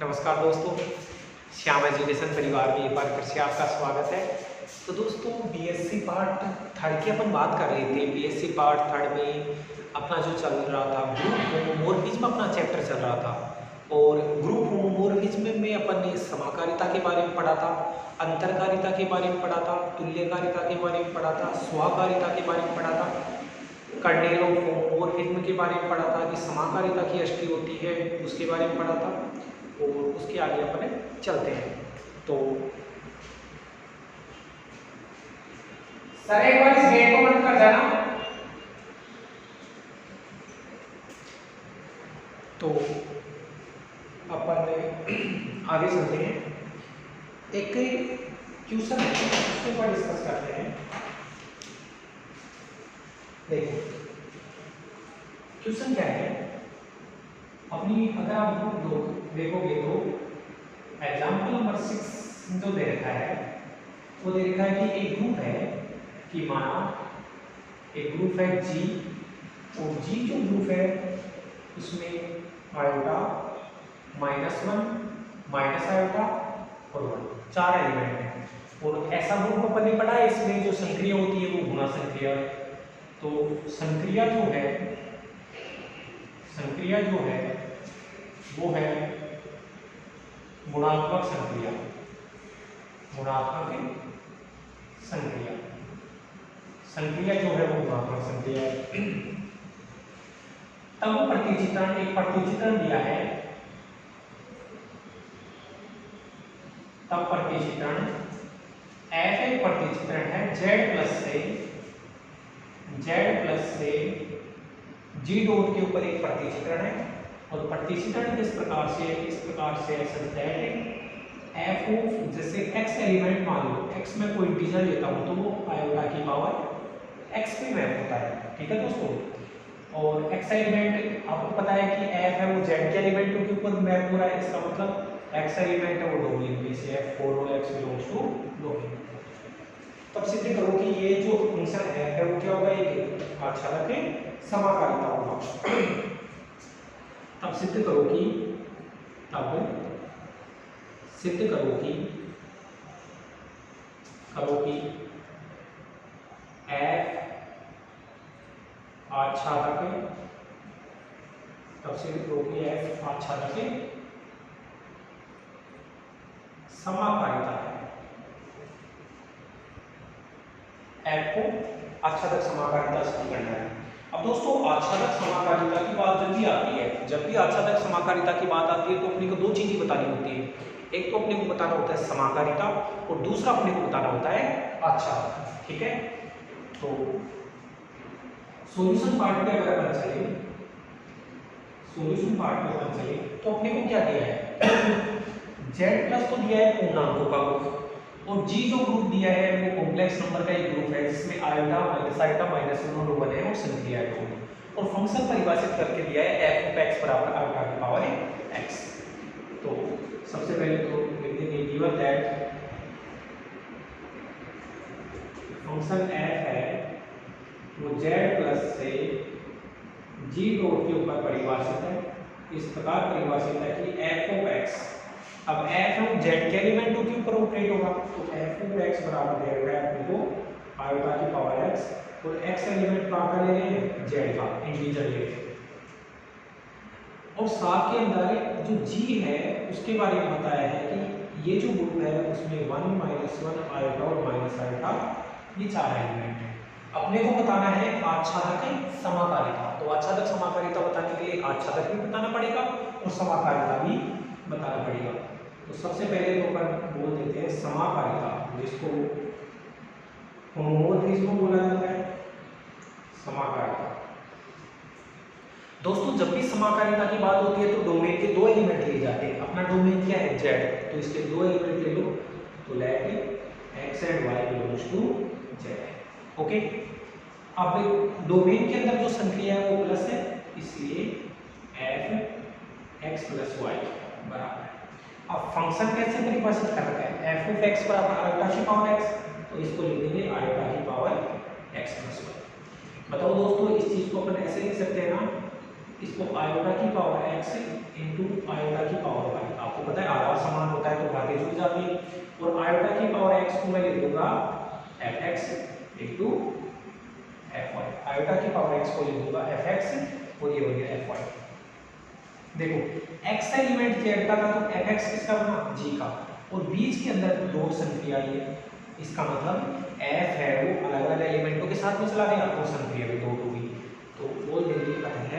नमस्कार दोस्तों, श्याम एजुकेशन परिवार में एक बार फिर से आपका स्वागत है। तो दोस्तों बीएससी पार्ट थर्ड की अपन बात कर रहे थे। बीएससी पार्ट थर्ड में अपना जो चल रहा था ग्रुप होमोमोर्फिज्म अपना चैप्टर चल रहा था। और ग्रुप होमोमोर्फिज्म में अपन ने समाकारिता के बारे में पढ़ा था, अंतरकारिता के बारे में पढ़ा था, तुल्यकारिता के बारे में पढ़ा था, स्वाकारिता के बारे में पढ़ा था, कर्नेल ऑफ होमोमोर्फिज्म के बारे में पढ़ा था कि समाकारिता की अष्टी होती है उसके बारे में पढ़ा था। और उसके आगे अपन चलते हैं। तो सर एक बार इस गेट को बंद कर देना। तो अपन आगे चलते हैं। एक क्वेश्चन है उसके ऊपर डिस्कस करते हैं। देखो क्वेश्चन क्या है अपनी, अगर आप देखोगे तो एग्जाम्पल नंबर 6 जो दे रखा है वो दे रखा है कि एक ग्रुप है कि माना एक ग्रुप है जी, और जी जो ग्रुप है उसमें आयोटा -1 माइनस आयोटा और 1 चार एलिमेंट हैं। और ऐसा ग्रुप अपन ने पढ़ा है इसमें जो संक्रिया होती है वो गुणा संक्रिया। तो संक्रिया जो है वो है गुणात्मक संक्रिया। संक्रिया जो है वो गुणात्मक संक्रिया है। तब एक प्रतिचित्रण दिया है। तब प्रतिचित्रण f एक प्रतिचित्रण है z प्लस से g डॉट के ऊपर एक प्रतिचित्रण है। और प्रतिचित्रण किस प्रकार से f ऑफ जैसे x एलिमेंट मान लो x में कोई इंटीजर लेता हूं तो वो आयोटा की पावर x पे मैप होता है। ठीक है दोस्तों। और x एलिमेंट आपको पता है कि f है वो z के एलिमेंट के ऊपर मैप हो रहा है। इसका मतलब x एलिमेंट है वो डोमेन में से है, for all x belongs to domain. तब सिद्ध करो कि ये जो फंक्शन है वो क्या होगा, एक आच्छादक है समाकारिता होगा। तब सिद्ध करो कि f आच्छादक है। तब सिद्ध करो कि f आच्छादक है समाकारिता है। f को आच्छादक समाकारिता से करना है। अब दोस्तों आच्छादक समाकारिता की बात जब भी आच्छादक समाकारिता की बात आती है तो अपने को दो चीजें बतानी होती है। एक तो अपने को बताना होता है समाकारिता और दूसरा अपने को बताना होता है आच्छादक। ठीक है। तो सॉल्यूशन पार्ट में अगर अपन चले तो अपने को क्या दिया है z प्लस तो दिया है पूर्णांकों का ग्रुप, और g जो ग्रुप दिया है वो कॉम्प्लेक्स नंबर का एक ग्रुप है जिसमें आयोटा माइनस 1 और 1 है और संक्रिया है। और फंक्शन परिभाषित करके दिया है f ऑफ x बराबर आयोटा की पावर x। तो सबसे पहले तो लिख देंगे गिवन दैट फंक्शन f है वो z प्लस से g डॉट के ऊपर परिभाषित है। इस प्रकार परिभाषित है कि f ऑफ x, अब f हम z के एलिमेंटों के ऊपर ऑपरेट होगा तो f ऑफ x बराबर दे रहा है अपने को आयोटा की पावर x, और x एलिमेंट कहाँ का ले रहे हैं z का इंटीजर ले रहे हैं। और साथ के अंदर जो g है उसके बारे में बताया है कि ये जो ग्रुप है उसमें 1 -1 आयोटा और माइनस आयोटा ये चार एलिमेंट है। अपने को बताना है आच्छादक समाकारिता। तो आच्छादक समाकारिता बताने के लिए आच्छादक भी बताना पड़ेगा और समाकारिता भी बताना पड़ेगा। तो सबसे पहले तो अपन बोल देते हैं समाकारिता, जिसको होमोमोर्फिज्म बोला जाता है। समाकारिता दोस्तों जब भी समाकारिता की बात होती है तो डोमेन के दो एलिमेंट लिए जाते हैं। अपना डोमेन क्या है z, तो इसके दो एलिमेंट ले लो तो let x and y belongs to z। Okay. अब डोमेन के अंदर जो संक्रिया है वो प्लस है, इसलिए f x प्लस y बराबर है। अब फंक्शन कैसे परिभाषित कर रखा है f ऑफ x बराबर आयोटा की पावर x, तो इसको लिख देंगे आयोटा की पावर x प्लस y। बताओ दोस्तों इस चीज को अपन ऐसे लिख सकते हैं ना, इसको आयोटा की पावर x इंटू आयोटा की पावर y। आपको पता है आधार समान होता है तो घातें जुड़ जाती है। और आयोटा की पावर x को मैं लिख दूंगा fx इनटू fy। आयोटा की पावर x को लिख दूंगा fx और ये हो गया fy। देखो x एलिमेंट z का था तो fx किसका बना, g का, और बीच के अंदर डॉट संक्रिया आई है, इसका मतलब f है वो अलग अलग एलिमेंटों के साथ में चला गया और संक्रिया भी डॉट होगी, तो बोल देंगे अतः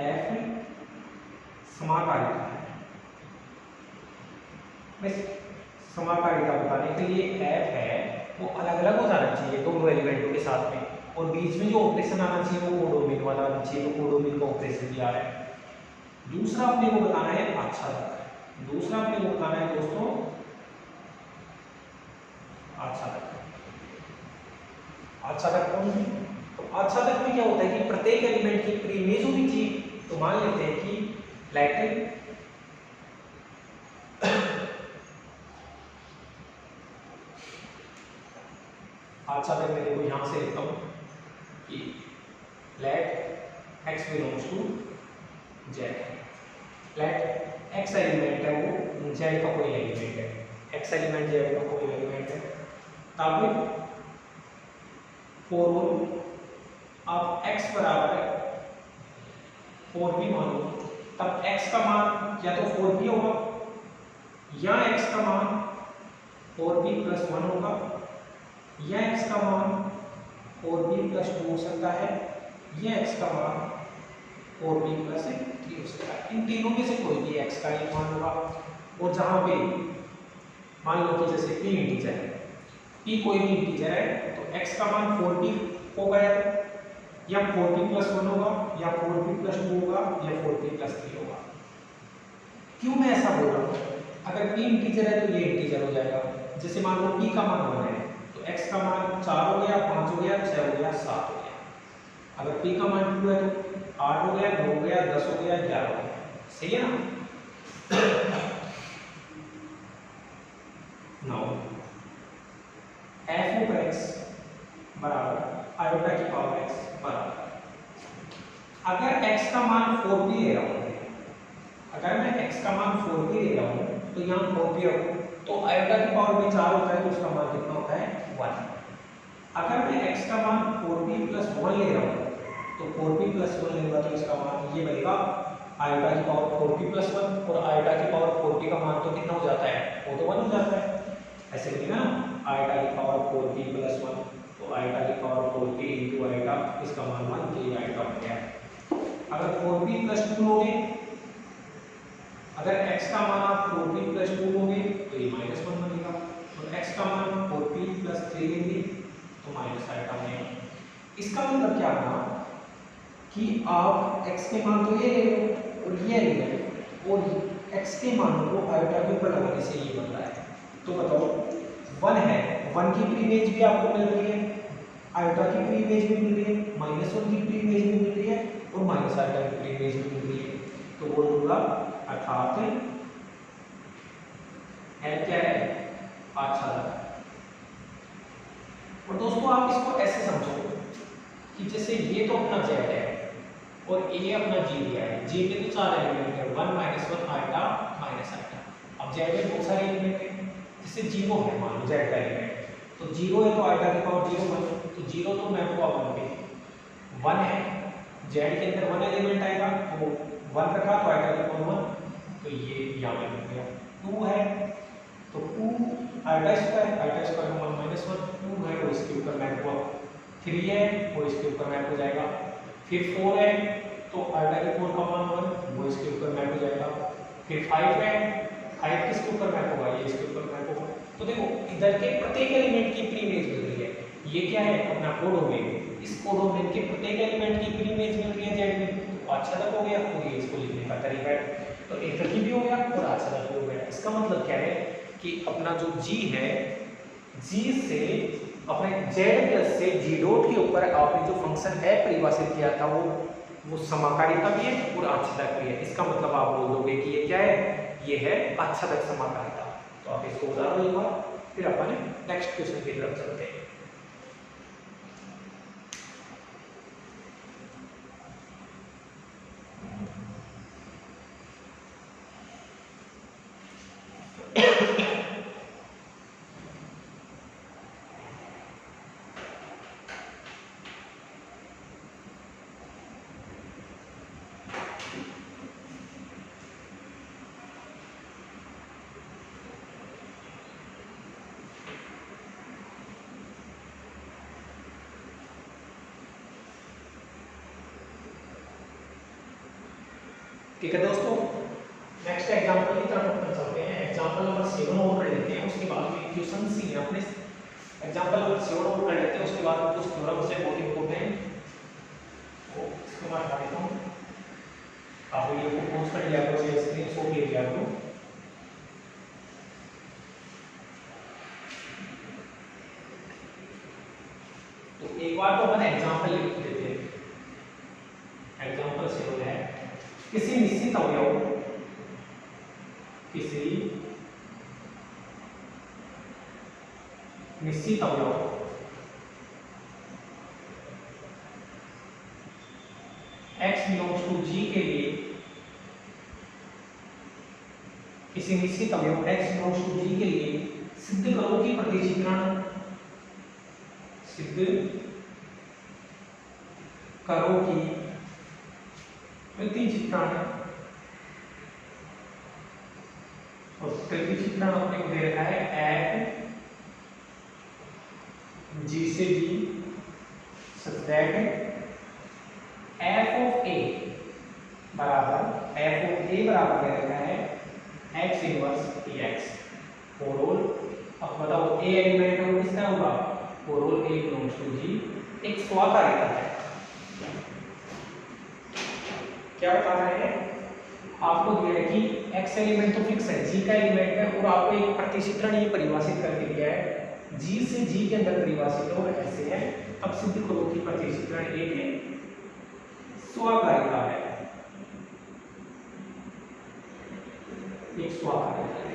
f समाकारिता है। बस समाकारिता बताने के लिए f है वो अलग अलग हो जाना चाहिए दोनों एलिमेंटों के साथ में, और बीच में जो ऑपरेशन आना चाहिए वो कोडोमिन वाला आना चाहिए, तो कोडोमिन का ऑपरेशन भी आ रहा है। दूसरा अपने को बताना है आच्छादक, दूसरा अपने को बताना है दोस्तों आच्छादक। आच्छादक कौन है, तो आच्छादक में क्या होता है कि प्रत्येक एलिमेंट की प्री इमेज होनी चाहिए, तो मान लेते हैं कि लैटिन आच्छादक में देखो यहां से लिखता हूं कि let x belongs to z, let x element है वो z का कोई एलिमेंट है, x एलिमेंट z का कोई एलिमेंट है, तब फॉर आप x बराबर 4p मान लो, तब x का मान या तो 4p होगा या x का मान 4p + 1 होगा, या x का मान 4p + 2 हो सकता है, या x का मान 4p + 3 हो सकता है। इन तीनों में से कोई भी x का एक मान होगा। और जहां पे मान लो कि जैसे p इंटीजर है, p कोई भी इंटीजर है तो x का मान 4p होगा या 4p + 1 होगा या 4p + 2 होगा या 4p + 3 होगा। क्यों मैं ऐसा बोल रहा हूँ, अगर p इंटीजर है तो ये इंटीजर हो जाएगा, जैसे मान लो p का मान 1 है तो x का मान 4 हो गया, 5 हो गया, 6 हो गया, 7 हो गया। अगर p का मान 2 है तो 8 हो गया, 9 हो गया, 10 हो गया, 11 हो गया। सही है ना। नाउ f ऑफ x बराबर आयोटा की पावर x बराबर, अगर x का मान 4p ले रहा हूं, अगर मैं x का मान 4p ले रहा हूं तो यहां 4p रखूं तो आयोटा की पावर में 4 होता है तो उसका मान कितना होता है 1। अगर मैं x का मान 4p + 1 ले रहा हूं तो 4p + 1 लूंगा तो इसका मान ये बनेगा आयोटा की पावर 4p + 1, और आयोटा की पावर 4p का मान तो कितना हो जाता है, वो तो 1 हो जाता है। ऐसे लिखेगा ना आयोटा की पावर 4p + 1, तो आयोटा की पावर 4p × आयोटा, इसका मान 1, तो ये आयोटा बन गया। अगर 4p + 2 लोगे, अगर x का मान आप 4p + 2 लोगे तो ये -1 बनेगा, और x का मान 4p + 3 लेंगे तो माइनस आयोटा बनेगा। इसका मतलब क्या हुआ कि आप x के मान तो ये ले लो और ये ले लो, और x के मान को आयोटा के ऊपर लगाने से ये बन रहा है। तो बताओ 1 है, 1 की प्री इमेज भी आपको मिल रही है, आयोटा की प्री इमेज भी मिल रही है, -1 की प्री इमेज भी मिल रही है, और माइनस आयोटा की प्री इमेज भी मिल रही है, तो बोल दूंगा अर्थात L क्या है, आच्छादक। और दोस्तों आप इसको ऐसे समझो कि जैसे ये तो अपना z है और ये अपना g दिया है, g में तो 4 एलिमेंट है, 1 -1 आयोटा माइनस आयोटा। अब z में बहुत सारे एलिमेंट है, जैसे 0 है, मान लो z का एलिमेंट तो 0 है तो आयोटा की पावर 0 1, तो 0 तो मैं हुआ 1 पे, 1 है z के अंदर 1 एलिमेंट आएगा तो 1 रखा तो आयोटा की पावर 1, तो ये यहाँ पे बन गया। 2 है तो 2 आयोटा स्क्वायर का मान -1, 2 है वो इसके ऊपर मैप हुआ, 3 है वो इसके ऊपर मैप हो जाएगा, फिर 4 है तो आयोटा के 4 का मान 1 वो इसके ऊपर मैप हो जाएगा, फिर 5 है, 5 किसके ऊपर मैप होगा, ये इसके ऊपर मैप होगा। तो देखो इधर के प्रत्येक एलिमेंट की प्री इमेज मिल रही है, ये क्या है अपना कोडोमेन, इस कोडोमेन के प्रत्येक एलिमेंट की प्री इमेज मिल रही है z में, तो आच्छादक हो गया, और ये इसको लिखने का तरीका है, तो एककी भी हो गया और आच्छादक भी हो गया। इसका मतलब क्या है कि अपना जो g है, g से अपने z + से g डॉट के ऊपर आपने जो फंक्शन f परिभाषित किया था वो समाकारिता भी है और आच्छादक भी है। इसका मतलब आप बोल दोगे कि ये क्या है, ये है आच्छादक समाकारिता। तो आप इसको उदाहरण एक बार, फिर अपन नेक्स्ट क्वेश्चन की तरफ चलते हैं। ठीक है दोस्तों, नेक्स्ट एग्जांपल की तरफ अपन चलते हैं। एग्जांपल नंबर 7 और कर लेते हैं, उसके बाद में क्वेश्चन ही है अपने। एग्जांपल नंबर 7 और कर लेते हैं, उसके बाद में कुछ थ्योरम से बहुत इंपॉर्टेंट तो इसके बाद हटा देता हूं। आप वीडियो को पॉज कर लिया करो या स्क्रीनशॉट ले लिया करो। तो एक बार तो अपन एग्जांपल लिख देते हैं। एग्जांपल 7 है, किसी निश्चित अवयव x बिलोंग्स टू g के लिए, किसी निश्चित अवयव x बिलोंग्स टू g के लिए सिद्ध करो कि प्रतिचित्रण, सिद्ध करो कि प्रतिचित्रण, और प्रतिचित्रण अपने को दे रखा है f g से g such that f of a बराबर दे रखा है x inverse dx for all. अब बताओ a एलिमेंट है वो किसका होगा, for all a belongs to g, एक स्वाकारिता है। क्या बता रहे हैं, आपको दिया है कि x एलिमेंट तो फिक्स है, g का एलिमेंट है, और आपको एक प्रतिचित्रण ये परिभाषित करके दिया है, g से g के अंदर परिभाषित हो ऐसे है। अब सिद्ध करो कि प्रतिचित्रण एक स्वाकारिता है, एक स्वाकारिता है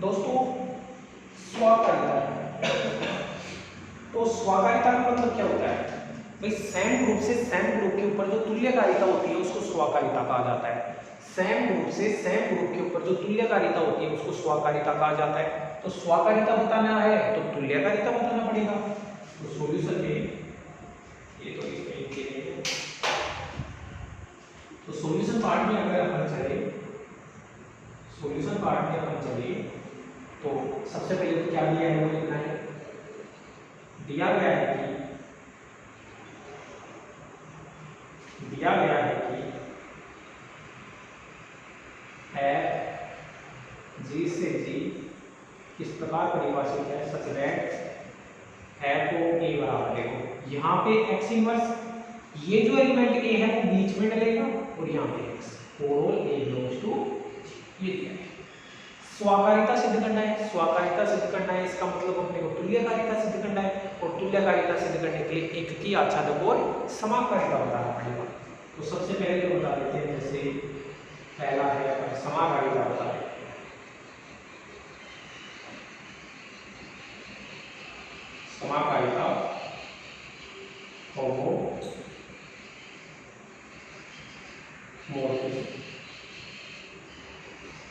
दोस्तों, स्वाकारिता। तो स्वाकारिता का मतलब क्या होता है भाई, सेम ग्रुप से सेम ग्रुप के ऊपर जो तुल्यकारिता होती है उसको स्वाकारिता कहा जाता है। सेम ग्रुप से सेम ग्रुप के ऊपर जो तुल्यकारिता होती है उसको स्वाकारिता कहा जाता है। तो स्वाकारिता बताना है तो तुल्यकारिता बताना पड़ेगा। तो सॉल्यूशन में ये तो इसमें लिख देंगे। तो सॉल्यूशन पार्ट में अगर अपन चले, सॉल्यूशन पार्ट में अपन चले तो सबसे पहले तो क्या दिया है वो लिखना है। दिया गया है कि f g से g किस प्रकार परिभाषित है, सच दैट f को a बराबर देखो, यहाँ पे x इनवर्स ये जो एलिमेंट a है वो बीच में डलेगा और यहाँ पे x, for all a belongs to, ये दिया है। स्वाकारिता सिद्ध करना है, स्वाकारिता सिद्ध करना है, इसका मतलब अपने को तुल्यकारिता सिद्ध करना है, और तुल्यकारिता सिद्ध करने के लिए एक की आच्छादक और समाकारिता बताना पड़ेगा। तो सबसे पहले तो बता देते हैं, जैसे पहला है अपन समाकारिता बता देते हैं। समाकारिता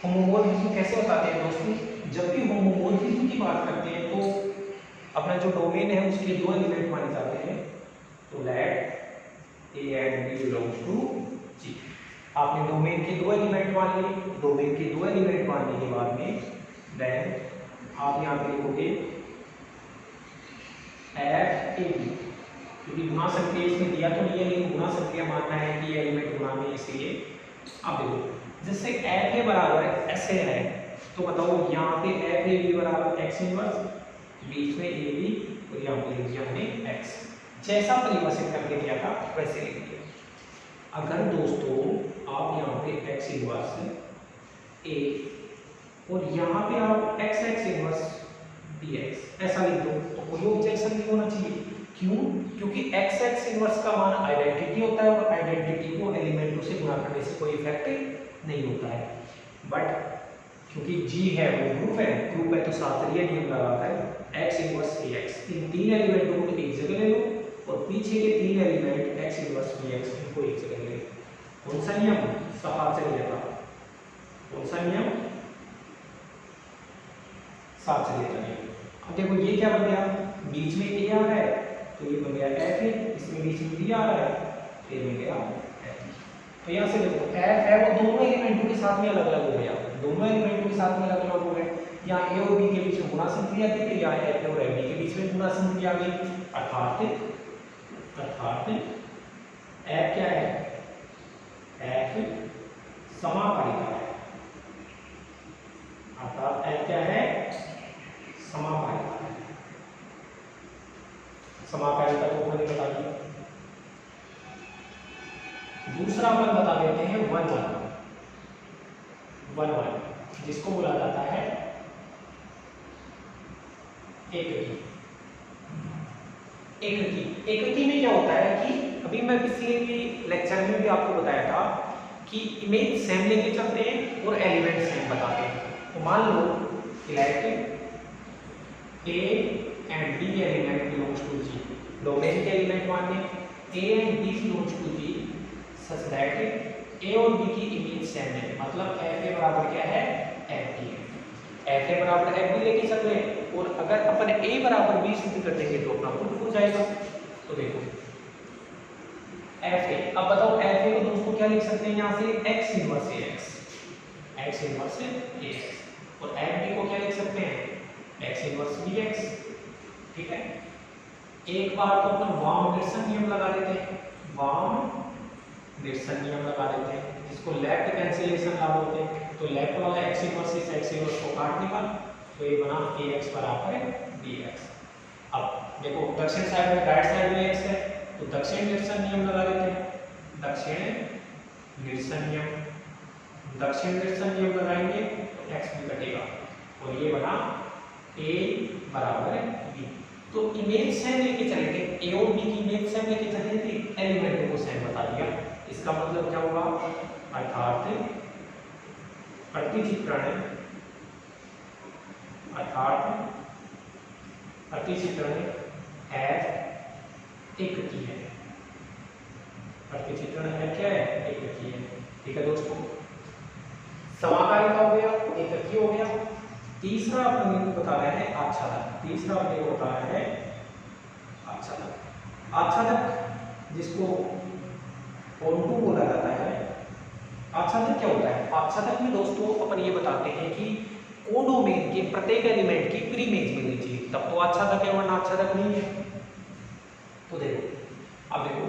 होमोमोर्फिज्म कैसे बताते हैं दोस्तों, जब भी होमोमोर्फिज्म की बात करते हैं तो अपना जो डोमेन है उसके दो एलिमेंट माने जाते हैं। तो let a and b belongs to G। आपने डोमेन के दो एलिमेंट मान लिए, डोमेन के दो एलिमेंट मानने के बाद में देन आप यहाँ पे लिखोगे f a b, क्योंकि गुणा संक्रिया इसमें दिया तो नहीं है लेकिन गुणा संक्रिया मानना है कि ये एलिमेंट गुणा में, इसलिए आप देखो जैसे f a बराबर ऐसे है तो बताओ यहाँ पे f a b बराबर x इनवर्स, बीच में a b और यहाँ पे लिख दिया हमने x, जैसा परिभाषित करके दिया था वैसे लिख दिया। अगर दोस्तों आप यहाँ पे x इनवर्स a और यहाँ पे आप x इनवर्स dx ऐसा लिख दो तो कोई ऑब्जेक्शन नहीं होना चाहिए। क्यों? क्योंकि x इनवर्स का मान आइडेंटिटी होता है और आइडेंटिटी को एलिमेंटों से गुणा करने से कोई इफेक्ट नहीं होता है। बट क्योंकि g है वो ग्रुप है तो शास्त्रीय नियम लगाता है x इनवर्स ax, इन तीन एलिमेंटों को एक जगह ले लो और पीछे के तीन एलिमेंट x इनवर्स dx इनको एक जगह ले लो। कौन सा नियम? शास्त्रीय का। कौन सा नियम? शास्त्रीय का नियम। अब देखो ये क्या बन गया, बीच में a आ रहा है तो ये बन गया f है, इसमें बीच में b आ रहा है तो ये बन गया f। तो यहाँ से देखो f है वो दोनों एलिमेंटों के साथ में अलग अलग हो गया, दोनों एलिमेंटों के साथ में अलग अलग हो गए। यहाँ a और b के बीच में गुणा संक्रिया थी तो यहाँ f और b के बीच में गुणा संक्रिया आ गई, अर्थात f क्या है, एफ समाकारिता है, अर्थात एफ क्या है, समाकारिता है। समाकारिता तो ऊपर ही बता दिया। दूसरा अपन बता देते हैं वन वन, जिसको बोला जाता है एककी। एककी में क्या होता है कि अभी मैं पिछले भी लेक्चर में भी आपको बताया था कि इमेज सेम लेके चलते हैं और एलिमेंट सेम बताते हैं। तो मान लो let A and B element belongs to G, domain के एलिमेंट माने A and B belongs to G such that A और बी की इमेज सेम है, मतलब एफ ए बराबर क्या है, एफ बी है। एफ ए बराबर एफ बी लेके चल रहे हैं, और अगर अपन ए बराबर बी सिद्ध कर देंगे तो अपना प्रूफ हो जाएगा। तो देखो एफ ए, अब बताओ एफ ए को दोस्तों क्या लिख सकते हैं यहाँ से, एक्स इनवर्स ए एक्स, एक्स इनवर्स ए एक्स, और एफ बी को क्या लिख सकते हैं, एक्स इनवर्स बी एक्स। ठीक है, एक बार तो अपन वाम-निरसन नियम लगा लेते हैं, वाम-निरसन नियम लगा लेते हैं, जिसको लेफ्ट कैंसिलेशन लागू होते हैं। तो लेफ्ट वाला एक्स इनवर्स इस एक्स इनवर्स को काट निकाल, तो ये बना ए एक्स बराबर बी एक्स। अब देखो दक्षिण साइड में, राइट साइड में एक्स है, तो दक्षिण निरसन नियम लगा देते हैं, दक्षिण निरसन नियम, दक्षिण निरसन नियम लगाएंगे तो एक्स भी कटेगा, और ये बना ए बराबर बी। तो इमेज सेम लेके चले थे, ए और बी की इमेज सेम लेके चले थे, एलिमेंट को सेम बता दिया। इसका मतलब क्या होगा, अर्थात प्रतिचित्रण, अर्थात प्रतिचित्रण एफ एककी है, प्रतिचित्रण एफ क्या है, एककी है। ठीक है दोस्तों, समाकारिता हो गया, एककी हो गया। तीसरा अपन को बता रहा है आच्छादक, तीसरा अपने को बता रहा है आच्छादक। आच्छादक जिसको ऑन्टो बोला जाता है। आच्छादक क्या होता है, आच्छादक में दोस्तों अपन ये बताते हैं कि कोडोमेन के प्रत्येक एलिमेंट की प्रीमेज मिलनी चाहिए, तब तो आच्छादक है, वरना आच्छादक नहीं है। तो देखो, अब देखो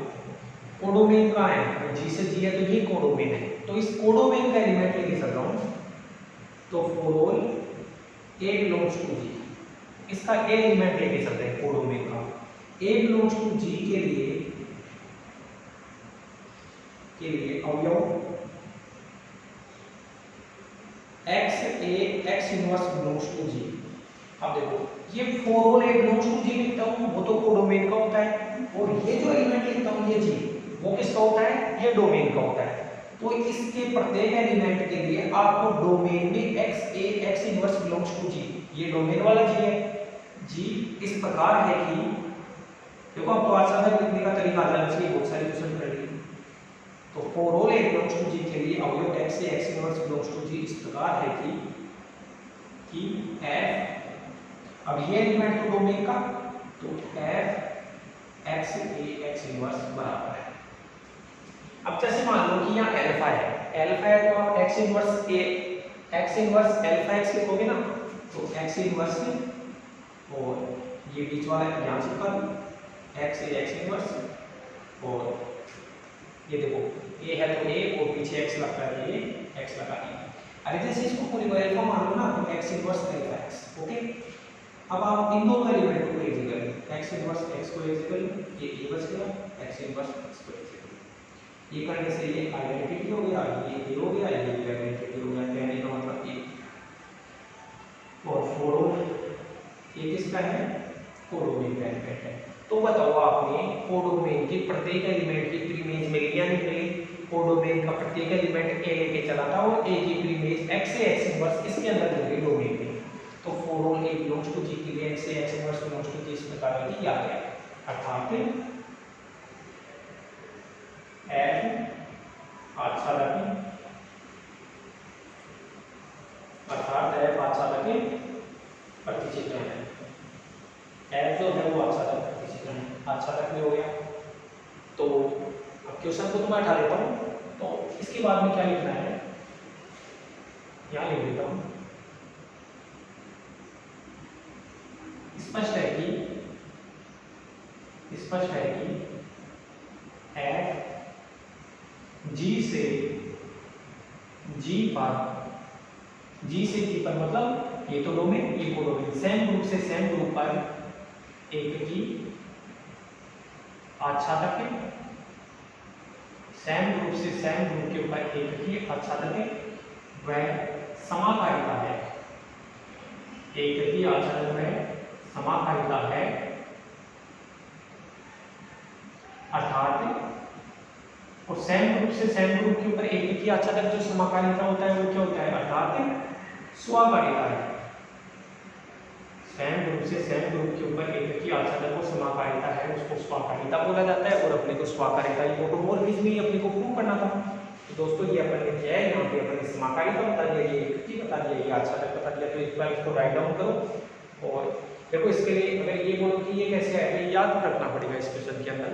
कोडोमेन कहाँ है, जी से जी है तो ये कोडोमेन है, तो इस कोडोमेन का एलिमेंट लेके चल रहा हूँ, तो फॉर ए बिलोंग्स टू जी, इसका ए एलिमेंट लेके चलते हैं कोडोमेन का। ए बिलोंग्स टू जी के लिए अवयव X A X inverse belongs to G. अब देखो ये for A belongs to G लिखता हूँ, वो तो कोडोमेन का होता है, और ये जो एलिमेंट लिखता हूँ ये जी, वो किसका होता है, ये डोमेन का होता है। तो इसके प्रत्येक एलिमेंट के लिए आपको डोमेन में X A X inverse belongs to G, ये डोमेन वाला जी है। जी इस प्रकार है कि देखो आपको आच्छादक लिखने का तरीका जाना चाहिए, बहुत सारी क्वेश्चन कर ली। तो for all A belongs to G के लिए अवयव X A X inverse belongs to G इस प्रकार है कि एफ, अब ये एलिमेंट तो डोमेन का, तो F x A X inverse बराबर है। अब जैसे मान लो कि यहाँ अल्फा है तो आप एक्स इनवर्स अल्फा एक्स लिखोगे ना, तो एक्स इनवर्स और ये बीच वाला यहाँ चिपका दो एक्स ए एक्स इनवर्स, और ये देखो ए है तो ए और पीछे एक्स लगता है, ये एक्स लगा दिया। अरे जैसे इसको पूरी को अल्फा मान लो ना, तो x inverse alpha x. Okay, अब आप इन दोनों एलिमेंट को एक जगह एक्स इनवर्स एक्स को एक जगह, ये ए बच गया, एक्स इनवर्स एक्स को एक जगह, ये करने से ये आइडेंटिटी हो गया, ये ए हो गया, ये भी आइडेंटिटी हो गया, कहने का मतलब ये। और फोर ये किसका है, कोडोमेन का एलिमेंट है। तो बताओ आपने कोडोमेन के प्रत्येक एलिमेंट की प्रीमेज मिली या नहीं मिली, कोडोमेन का प्रत्येक एलिमेंट ए लेके चला था और ए की preimage X A X inverse इसके अंदर मिल गई डोमेन में। तो for all A belongs to G के लिए X A X inverse belongs to G इस प्रकार की याद है, अर्थात एफ आच्छादक, अर्थात एफ आच्छादक प्रतिचित्रण है। एफ जो है वो आच्छादक प्रतिचित्रण है, आच्छादक में हो गया। तो अब क्वेश्चन को तो मैं उठा लेता हूँ, तो इसके बाद में क्या लिखना है, यहाँ लिख देता हूँ। स्पष्ट है कि एफ जी से जी पर मतलब ये तो डोमेन ये को डोमेन, सेम ग्रुप से सेम ग्रुप पर एक की आच्छादक है, सेम ग्रुप से सेम ग्रुप के ऊपर एक की आच्छादक है, वह समाकारिता है। एक की आच्छादक वह समाकारिता है, अर्थात और सेम ग्रुप से सेम ग्रुप के ऊपर एक की आच्छादक जो समाकारिता होता है वो क्या होता है, अर्थात स्वाकारिता है। सेम ग्रुप से सेम ग्रुप के ऊपर एक की आच्छादक को समाकारिता है, उसको स्वाकारिता बोला जाता है। और अपने को स्वाकारिता ऑटोमॉर्फिज्म ही अपने को प्रूव करना था। तो दोस्तों ये अपन ने किया है, यहाँ पे अपन ने समाकारिता बता दिया, ये एक की बता दिया, ये आच्छादक बता दिया। तो एक बार इसको राइट डाउन करो और देखो इसके लिए अगर ये बोलो कि ये कैसे है, ये याद रखना पड़ेगा इस क्वेश्चन के अंदर।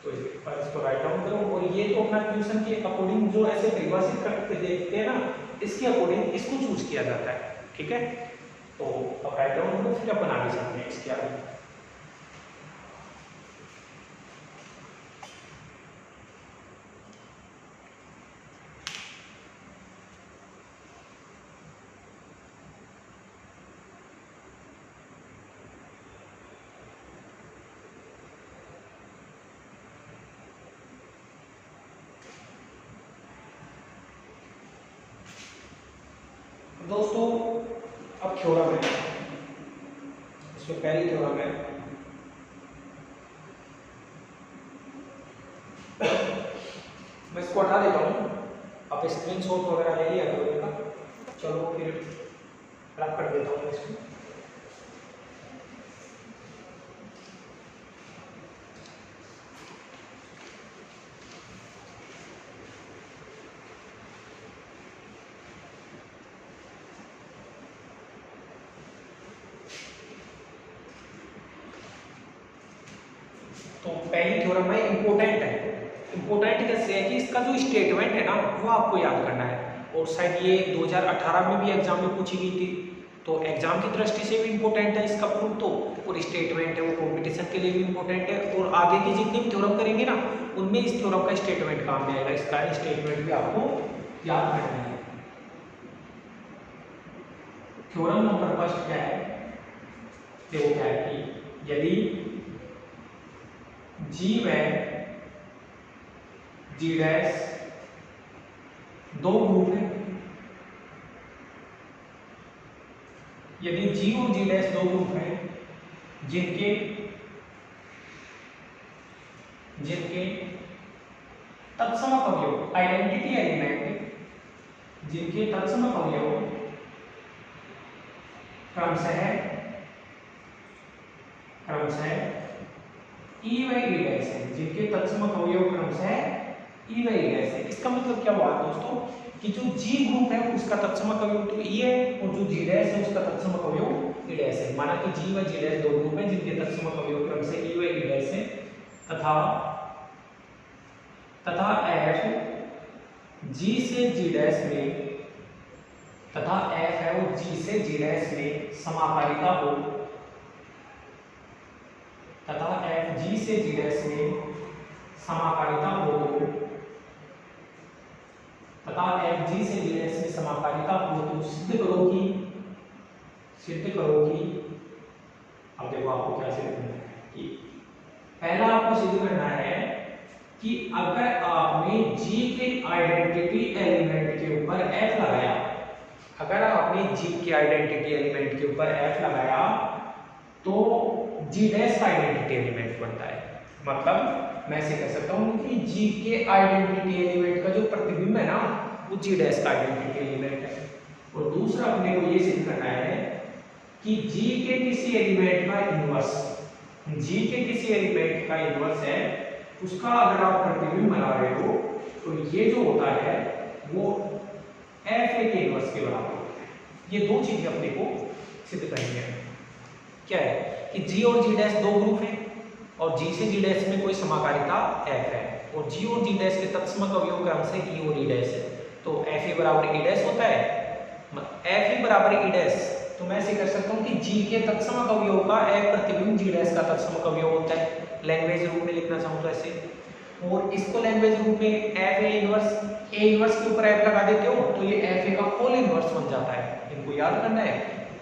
तो इस पर इसको राइट डाउन करो और ये तो अपना क्वेश्चन के अकॉर्डिंग जो ऐसे परिभाषित करके देखते हैं ना, इसके अकॉर्डिंग इसको चूज किया जाता है, ठीक है। तो अब राइट डाउन करो, फिर अपन आगे चलते हैं इसके आगे। दोस्तों अब थ्योरम है, इसमें पहली थ्योरम है, मैं इसको हटा देता हूँ, आप स्क्रीनशॉट वगैरह ले लिया करो इनका। चलो फिर रख कर देता हूँ इसको। तो पहली थ्योरम है, इंपॉर्टेंट है। इंपॉर्टेंट कैसे है कि इसका जो स्टेटमेंट है ना वो आपको याद करना है। और शायद ये 2018 में भी एग्जाम में पूछी गई थी, तो एग्जाम की दृष्टि से भी इंपॉर्टेंट है इसका प्रूफ। तो और स्टेटमेंट है वो कंपटीशन के लिए भी इंपॉर्टेंट है। और आगे की जितनी भी थ्योरम करेंगे ना उनमें इस थ्योरम का स्टेटमेंट काम में आएगा, इसका स्टेटमेंट भी आपको याद करना है। थ्योरम नंबर फर्स्ट क्या है, देखो क्या है कि यदि जी व जी डैश दो ग्रुप है, यदि जी और जी डैश दो ग्रुप हैं जिनके तत्सम अवयव आइडेंटिटी एलिमेंट, जिनके तत्सम अवयव क्रमशः ई व ई डैश है, जिनके तत्सम अवयव क्रमशः ई व ई डैश है। इसका मतलब क्या हुआ दोस्तों कि जो जी ग्रुप है उसका तत्सम अवयव तो ई है और जो जी डैश है उसका तत्सम अवयव ई डैश है। माना कि जी व जी डैश दो ग्रुप है जिनके तत्सम अवयव क्रमशः ई व ई डैश है, तथा एफ जी से जी डैश में तथा एफ है वो जी से जी डैश में समाकारिता हो, तथा एफ जी से जी डैश में समाकारिता हो, तथा एफ जी से जी डैश में समाकारिता हो, तो सिद्ध करो कि अब देखो आपको क्या सिद्ध करना है कि पहला आपको सिद्ध करना है कि अगर आपने जी के आइडेंटिटी एलिमेंट के ऊपर एफ लगाया, अगर आपने जी के आइडेंटिटी एलिमेंट के ऊपर एफ लगाया तो जी डैश का आइडेंटिटी एलिमेंट बनता है। मतलब मैं ऐसे कह सकता हूं कि जी के आइडेंटिटी एलिमेंट का जो प्रतिबिंब है ना वो जी डैश का आइडेंटिटी एलिमेंट है। और दूसरा अपने को ये सिद्ध करना है कि जी के किसी एलिमेंट का इनवर्स, जी के किसी एलिमेंट का इनवर्स है उसका अगर आप प्रतिबिंब बना रहे हो तो ये जो होता है वो एफ ए के इनवर्स के बराबर होता है। ये दो चीजें अपने को सिद्ध करनी है। क्या है कि जी और जी डैश दो ग्रुप हैं और जी से जी डैश में कोई समाकारिता एफ है और जी और जी डैश के तत्सम अवयव क्रम से ई और ई डैश है, तो एफ ए बराबर ई डैश होता है, एफ ए बराबर ई डैश। तो मैं ऐसे कर सकता हूँ कि जी के तत्सम अवयव का एफ प्रतिबिंब जी डैश का तत्सम अवयव होता है। लैंग्वेज रूप में लिखना चाहूँ तो ऐसे, और इसको लैंग्वेज रूप में एफ ए इनवर्स के ऊपर एफ लगा देते हो तो ये एफ ए का होल इनवर्स बन जाता है। इनको याद करना है।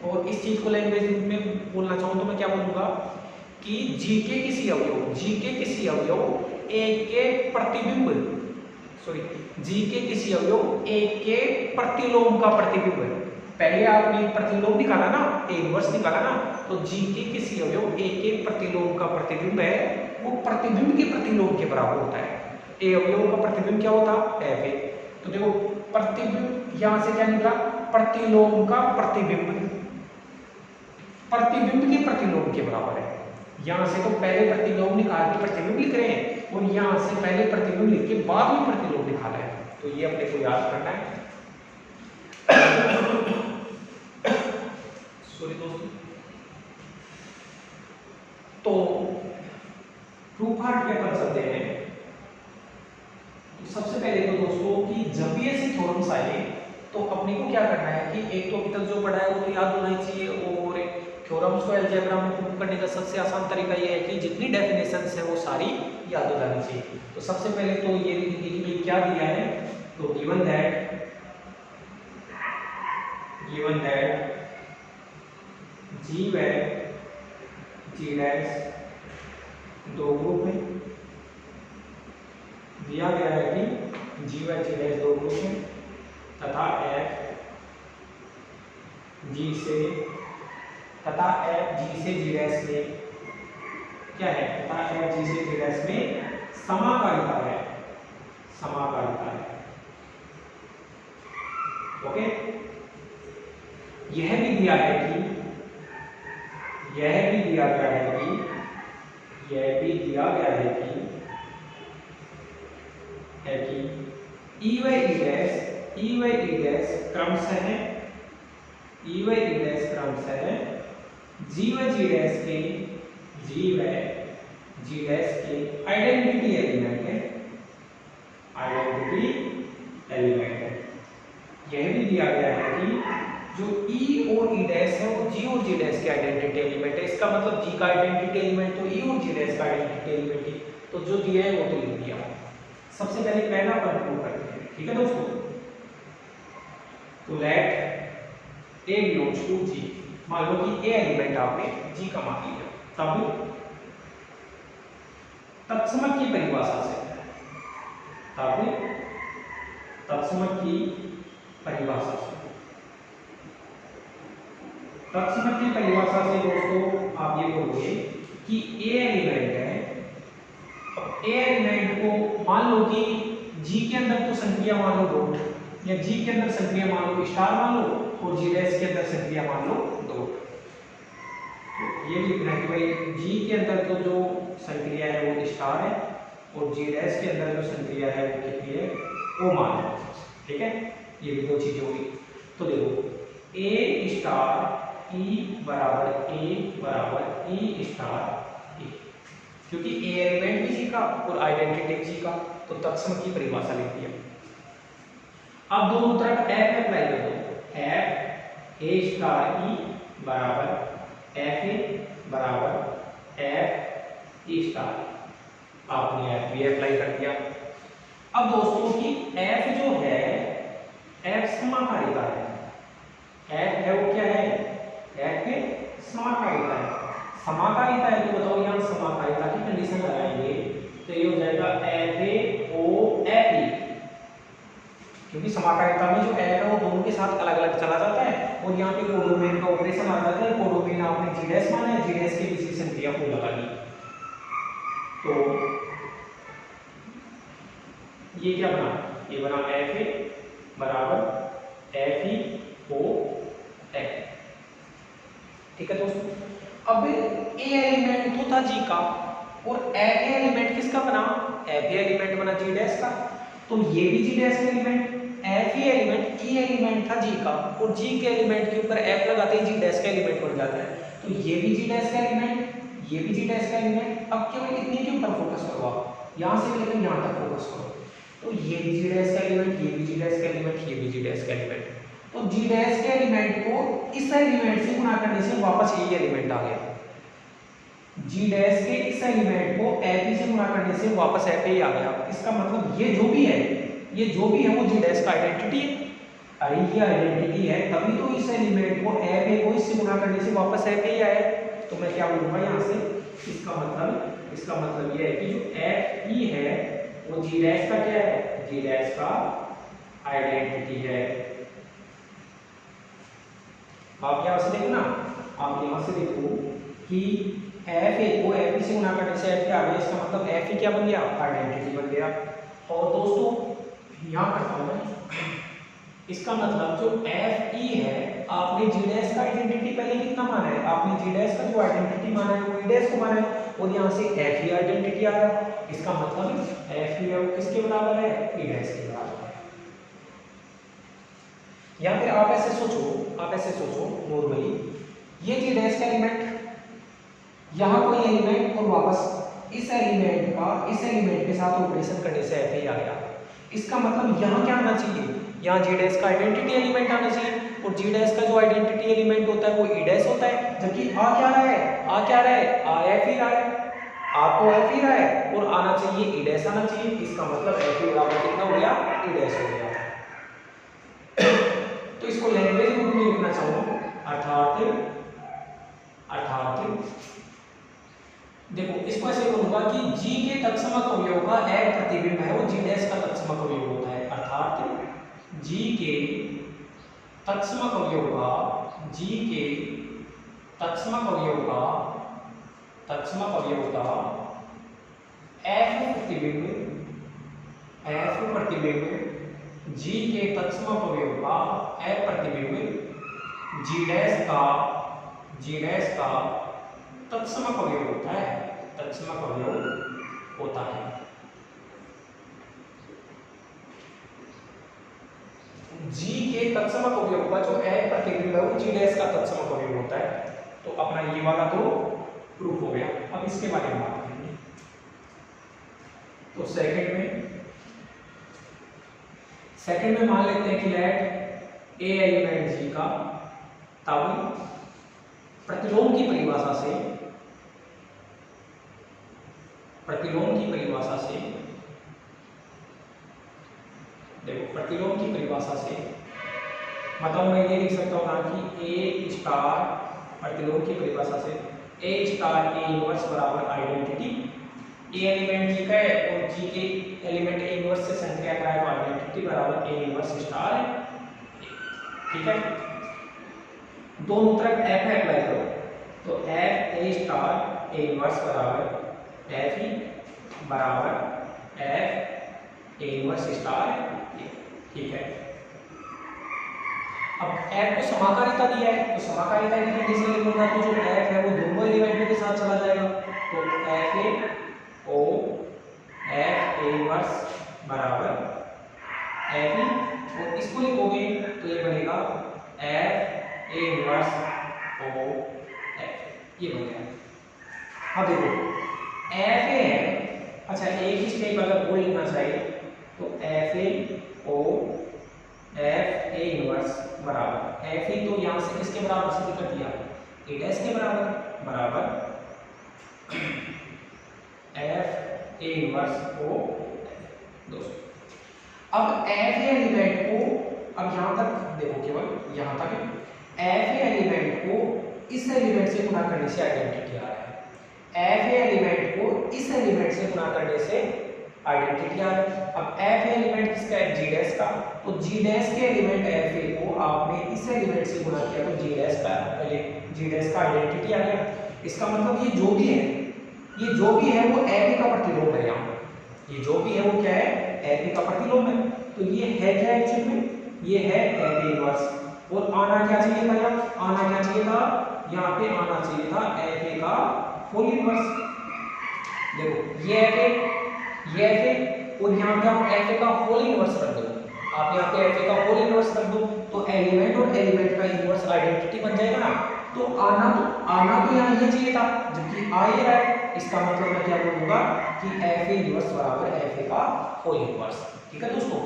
और इस चीज को लैंग्वेज रूप में बोलना चाहूँ तो मैं क्या बोलूँगा कि जी के किसी अवयव ए के प्रतिबिंब, सॉरी जी के किसी अवयव ए के प्रतिलोम का प्रतिबिंब है। पहले आपने प्रतिलोम निकाला ना, ए इनवर्स निकाला ना, तो जी के किसी अवयव ए के प्रतिलोम का प्रतिबिंब है, वो प्रतिबिंब के प्रतिलोम के बराबर होता है। ए अवयव का प्रतिबिंब क्या होता है एफ ए। तो देखो प्रतिबिंब यहां से क्या निकला, प्रतिलोम का प्रतिबिंब प्रतिबिंब के प्रतिलोम के बराबर है। यहां से तो पहले प्रतिलोम निकाल के प्रतिबिंब लिख रहे हैं और यहां से पहले प्रतिबिंब लिख के बाद में प्रतिलोम निकाला है। तो ये अपने को याद करना है। सॉरी दोस्तों। तो प्रूफ हार्ट के अपन चलते हैं। तो सबसे पहले तो दोस्तों कि जब भी ऐसे थ्योरम्स आए तो अपने को क्या करना है कि एक तो अभी तक जो पढ़ा है वो तो याद होना ही चाहिए, और थ्योरम्स को अलजेब्रा में प्रूव करने का सबसे आसान तरीका ये है कि जितनी डेफिनेशंस है वो सारी याद हो जानी चाहिए। तो सबसे पहले तो ये देखिए भाई क्या दिया है, तो गिवन दैट जी व जी डैश दो ग्रुप है, दिया गया है कि जी व जी डैश दो ग्रुप है तथा एफ जी से जी डैश में क्या है, तथा एफ जी से जी डैश में समाकारिता है। ओके। यह भी दिया गया है कि ई व ई डैश क्रमशः जी व जी डैश के आइडेंटिटी एलिमेंट है। यह भी दिया गया है कि जो ई और ई डैश है वो जी और जी डैश के आइडेंटिटी एलिमेंट है। इसका मतलब जी का आइडेंटिटी एलिमेंट तो ई और जी डैश का आइडेंटिटी एलिमेंट है, तो जो दिया है वो तो लिख दिया। सबसे पहले पहला अपन प्रूव करते हैं, ठीक है दोस्तों। तो लेट ए बिलोंग्स टू जी, मान लो कि ए एलिमेंट आपने जी का मान लिया, तब तत्समक की परिभाषा से दोस्तों आप ये बोलोगे कि ए एलिमेंट है। अब ए एलिमेंट को मान लो कि जी के अंदर तो संक्रिया मान लो डॉट, या जी के अंदर संक्रिया मान लो स्टार मान लो, और जी डैश के अंदर संक्रिया मान लो डॉट। तो ये लिखना है कि भाई जी के अंदर तो जो संक्रिया है वो स्टार है, और जी डैश के अंदर जो संक्रिया है वो कितनी है, वो मान लो। ठीक है, ये भी दो चीजें होगी। तो देखो ए स्टार ई बराबर ई स्टार ई, क्योंकि ए एलिमेंट भी जी का और आइडेंटिटी जी का, तो तत्सम की परिभाषा लिख दिया। अब दोनों तरफ एफ अप्लाई कर दो, एफ ए स्टार ई बराबर एफ ए बराबर एफ ई स्टार, आपने एफ भी अप्लाई कर दिया। अब दोस्तों की एफ जो है, एफ समाकारिता है, एफ है वो क्या है, एफ के समाकारिता है। समाकारिता है तो बताओ यहाँ समाकारिता की कंडीशन लगाएंगे तो ये हो जाएगा F a o F E, क्योंकि समाकारिता में जो एफ है वो दोनों के साथ अलग अलग चला जाता है, और यहाँ पे कोडोमेन का ऑपरेशन आ जाता है। कोडोमेन आपने जी डैश माना है, जी डैश के किसी संक्रिया को लगा दी, तो ये क्या बना, ये बना एफ ए बराबर एफ ई ओ एफ। ठीक है दोस्तों। अब ए एलिमेंट तो था जी का, और एफ ए एलिमेंट किसका बना, एफ ए एलिमेंट बना जी डैश का, तो ये भी जी डैश का element, F A element E element था जी का, और जी के एलिमेंट के ऊपर एफ लगाते ही जी डैश का एलिमेंट बन जाता है। तो ये भी जी डैश का एलिमेंट, ये भी जी डैश का एलिमेंट। अब केवल इतने के ऊपर फोकस करो आप, यहां से लेकर यहां तक फोकस करो, तो ये भी जी डैश का एलिमेंट, ये भी जी डैश का एलिमेंट, ये भी जी डैश का एलिमेंट। तो जी डैश के एलिमेंट को इस एलिमेंट से गुणा करने से वापस यही एलिमेंट आ गया। जी डैश के इस एलिमेंट को एफ ई से गुणा करने से वापस एफ ए आ गया। इसका मतलब ये जो भी है वो जी डैश का आइडेंटिटी है। अरे ये आइडेंटिटी है तभी तो इस एलिमेंट को एफ ए को इससे गुणा करने से वापस एफ ए आया। तो मैं क्या बोलूंगा यहाँ से, इसका मतलब ये है कि जो एफ ई है वो जी डैश का क्या है, जी डैश का आइडेंटिटी है। आप यहाँ से देखो ना, आप यहाँ से देखो कि एफ ए को एफ ई से गुणा करने से एफ ए आ गया। इसका मतलब एफ ई क्या बन गया, आइडेंटिटी बन गया। और दोस्तों यहाँ करता हूँ मैं, इसका मतलब जो एफ ई है, आपने जी डैश का आइडेंटिटी पहले कितना माना है, आपने जी डैश का जो आइडेंटिटी माना है वो ई डैश को माना है, और यहाँ से एफ ई आइडेंटिटी आ रहा है। इसका मतलब एफ ई है वो किसके बराबर है, ई डैश के बराबर है। या फिर आप ऐसे सोचो नॉर्मली, ये जी डैश का एलिमेंट, यहाँ कोई एलिमेंट और वापस इस एलिमेंट के साथ ऑपरेशन करने से एफ ई आ गया। इसका मतलब यहाँ क्या आना चाहिए, यहाँ जी डैश का आइडेंटिटी एलिमेंट आना चाहिए, और जी डैश का जो आइडेंटिटी एलिमेंट होता है वो ई डैश होता है। जबकि आ क्या रहा है, आ एफ ई रहा है, आपको एफ ई रहा है और आना चाहिए ई डैश आना चाहिए। इसका मतलब एफ ई बराबर कितना हो गया, ई डैश हो गया। तो इसको लैंग्वेज रूप में लिखना चाहूँ, अर्थात देखो इसको ऐसे बोलूंगा कि जी के तत्समक अवयव का एक प्रतिबिंब है वो जी डैश का तत्समक अवयव होता है। अर्थात जी के तत्समक अवयव का एफ प्रतिबिंब जी के तत्समक अवयव का एफ प्रतिबिंब जी डैश का तत्समक अवयव होता है, जी के तत्समक अवयव का जो एफ प्रतिबिंब है वो जी डैश का तत्समक अवयव होता है। तो अपना ये वाला तो प्रूफ हो गया। अब इसके बारे में बात करेंगे। तो सेकंड में मान लेते हैं कि लेट ए एलिमेंट जी का, तब प्रतिलोम की परिभाषा से मतलब मैं ये लिख सकता हूँ ना कि ए स्टार प्रतिलोम की परिभाषा से ए स्टार ए इनवर्स बराबर आइडेंटिटी, ए एलिमेंट जी का है और जी के एलिमेंट ए इनवर्स से संख्या का है, तो आइडेंटिटी बराबर ए इनवर्स स्टार है। ठीक है, दोनों तरफ एफ अप्लाई करो, तो एफ ए स्टार ए इनवर्स बराबर एफ ई बराबर एफ ए इनवर्स स्टार। ठीक है, अब एफ को समाकारिता दिया है, तो समाकारिता की कंडीशन लिखूंगा तो जो एफ है वो दोनों एलिमेंट के साथ चला जाएगा, तो f a o f a inverse बराबर एफ ई, और इसको लिखोगे तो ये बनेगा f a inverse o f, ये बन गया। अब देखो एफ ए है, अच्छा एक ही स्टेप अगर और लिखना चाहिए तो f a o f a inverse बराबर एफ ई, तो यहाँ से किसके बराबर सिद्ध कर दिया, ए डैश के बराबर एफ ए इनवर्स ओ। दोस्तों अब एफ ए एलिमेंट को, अब यहाँ तक देखो, केवल यहाँ तक एफ ए एलिमेंट को इस एलिमेंट से गुणा करने से आइडेंटिटी आ रहा है, एफ ए एलिमेंट को इस एलिमेंट से गुणा करने से आइडेंटिटी आ रहा है। अब एफ ए एलिमेंट किसका है, जी डैश का, तो जी डैश के एलिमेंट एफ ए को आपने इस एलिमेंट से गुणा किया तो जी डैश का आइडेंटिटी आ गया। इसका मतलब ये जो भी है वो एफ ए का प्रतिलोम है। यहाँ ये जो भी है वो क्या है, एफ ए का प्रतिलोम है। तो ये है क्या एक्चुअल में, ये है एफ ए इनवर्स, और आना क्या चाहिए था, यहाँ पे आना चाहिए था एफ ए का फुल इनवर्स। देखो ये एफ ए और यहाँ पे आप एफ ए का होल इनवर्स रख दो, आप यहाँ पे एफ ए का होल इनवर्स रख दो, तो एलिमेंट और एलिमेंट का इनवर्स आइडेंटिटी बन जाएगा ना। तो आना तो यहाँ ये चाहिए था, जबकि आ ये रहा है। इसका मतलब मैं क्या बोलूंगा कि एफ ए इनवर्स बराबर एफ ए का होल इनवर्स। ठीक है दोस्तों,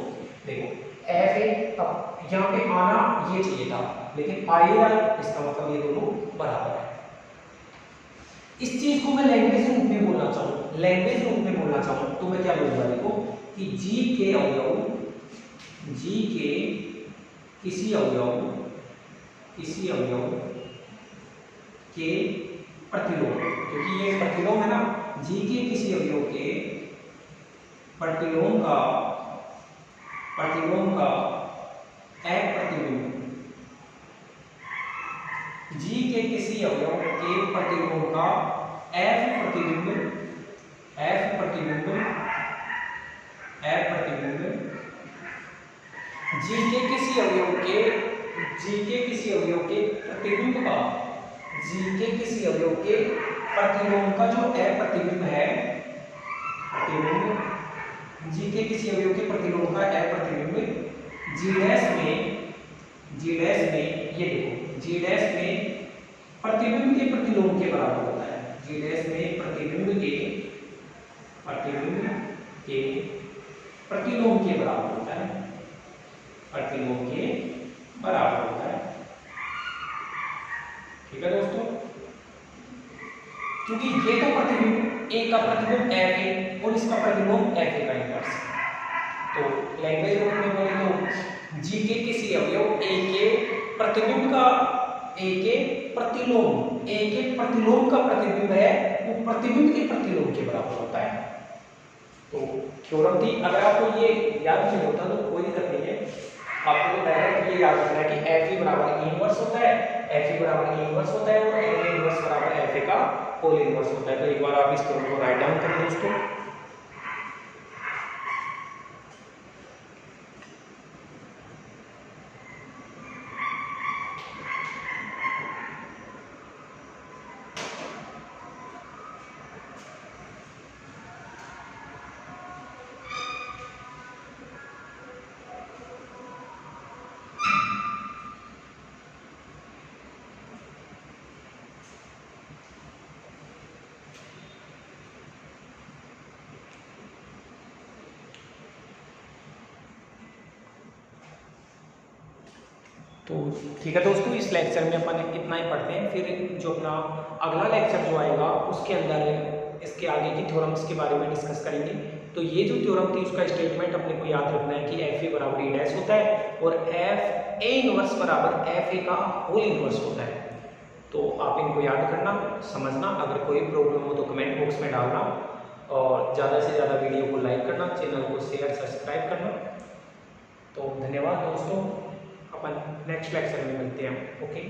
देखो एफ ए, अब यहाँ पे आना ये चाहिए था लेकिन आ ये रहा है, इसका मतलब ये दोनों बराबर है। इस चीज को मैं लैंग्वेज रूप में बोलना चाहूँ, लैंग्वेज रूप में बोलना चाहूँ तो मैं क्या बोलूँगा, देखो कि जी के अवयव, जी के किसी अवयव के प्रतिलोम, क्योंकि ये प्रतिलोम है ना, जी के किसी अवयव के प्रतिलोम का एक प्रतिबिंब, जी के किसी अवयव के प्रतिलोम का एफ प्रतिबिंब जी के किसी अवयव के प्रतिबिंब का, जी के किसी अवयव के प्रतिलोम का जो एफ प्रतिबिंब है, जी के किसी अवयव के प्रतिलोम का एफ प्रतिबिंब जी डैश में, ये देखो जी डैश में प्रतिबिंब के प्रतिलोम के बराबर होता है, जी डैश में प्रतिबिंब के प्रतिलोम के बराबर होता है, प्रतिलोम के बराबर होता है। ठीक है दोस्तों, क्योंकि ये तो प्रतिबिंब ए का प्रतिबिंब एफ है और इसका प्रतिलोम एफ का इनवर्स। तो लैंग्वेज रूप में बोले तो जी के किसी अवयव ए के प्रतिबिंब का, ए के प्रतिलोम का प्रतिबिंब है, वो प्रतिबिंब के प्रतिलोम के बराबर होता है। तो थ्योरम थी, अगर आपको ये याद नहीं होता तो कोई दिक्कत नहीं है, आपको तो डायरेक्ट ये याद रखना है कि एफ ई बराबर ई इनवर्स होता है, एफ ई बराबर ई इनवर्स होता है और एफ ए इनवर्स बराबर एफ ए का होल इनवर्स होता है। तो एक बार आप इस थ्योरम को राइट डाउन करें दोस्तों। तो ठीक है दोस्तों, इस लेक्चर में अपन इतना ही पढ़ते हैं, फिर जो अपना अगला लेक्चर जो आएगा उसके अंदर इसके आगे की थ्योरम्स के बारे में डिस्कस करेंगे। तो ये जो थ्योरम थी उसका स्टेटमेंट अपने को याद रखना है कि एफ ए बराबर ई डैश होता है और एफ ए इनवर्स बराबर एफ ए का होल इनवर्स होता है। तो आप इनको याद करना, समझना, अगर कोई प्रॉब्लम हो तो कमेंट बॉक्स में डालना और ज़्यादा से ज़्यादा वीडियो को लाइक करना, चैनल को शेयर सब्सक्राइब करना। तो धन्यवाद दोस्तों, अपन नेक्स्ट लेक्चर में मिलते हैं। ओके।